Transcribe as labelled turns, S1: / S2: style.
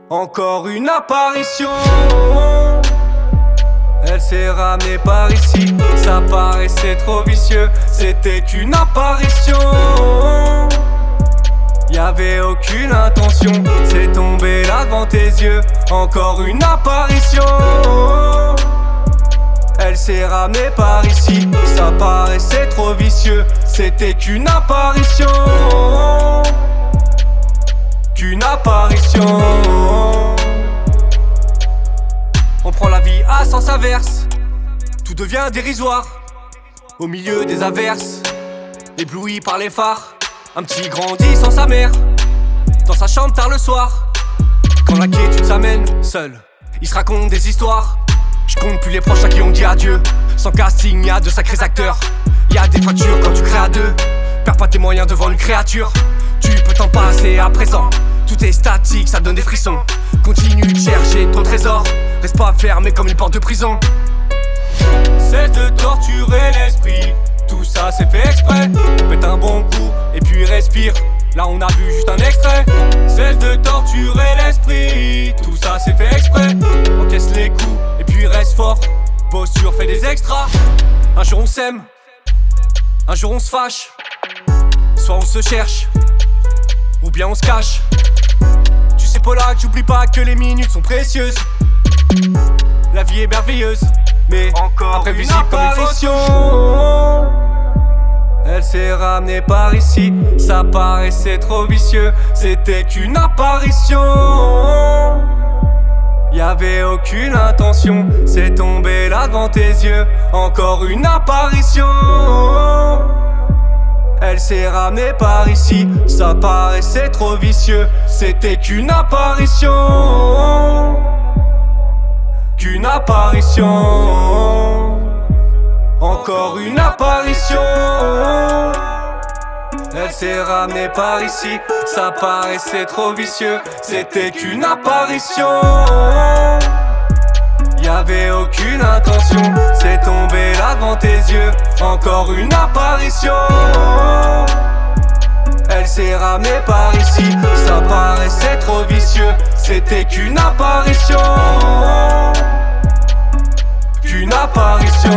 S1: Encore une apparition. Elle s'est ramenée par ici. Ça paraissait trop vicieux. C'était qu'une apparition. Y'avait aucune intention. C'est tombé là devant tes yeux. Encore une apparition. Elle s'est ramenée par ici. Ça paraissait trop vicieux. C'était qu'une apparition. Qu'une apparition. On prend la vie à sens inverse. Tout devient dérisoire. Au milieu des averses, ébloui par les phares. Un petit grandit sans sa mère, dans sa chambre tard le soir. Quand la quiétude s'amène, seul, il se raconte des histoires. Je compte plus les proches à qui on dit adieu. Sans casting, y'a de sacrés acteurs. Y'a des fractures quand tu crées à deux. Perds pas tes moyens devant une créature. Tu peux t'en passer à présent. Tout est statique, ça donne des frissons. Continue de chercher ton trésor. Reste pas fermé comme une porte de prison. Cesse de torturer l'esprit. Tout ça c'est fait exprès. Pète un bon coup et puis respire. Là on a vu juste un extrait. Cesse de torturer l'esprit. Tout ça c'est fait exprès. Encaisse les coups et puis reste fort. Posture fait des extras. Un jour on s'aime, un jour on se fâche. Soit on se cherche, ou bien on se cache. Tu sais Polak, j'oublie pas que les minutes sont précieuses. La vie est merveilleuse, mais encore imprévisible comme une apparition. Elle s'est ramenée par ici. Ça paraissait trop vicieux. C'était qu'une apparition. Y'avait aucune intention. C'est tombé là devant tes yeux. Encore une apparition. Elle s'est ramenée par ici. Ça paraissait trop vicieux. C'était qu'une apparition. Qu'une apparition. Encore une apparition. Elle s'est ramenée par ici. Ça paraissait trop vicieux. C'était qu'une apparition. Y'avait aucune intention. C'est tombé là devant tes yeux. Encore une apparition. Elle s'est ramenée par ici. Ça paraissait trop vicieux. C'était qu'une apparition. Qu'une apparition.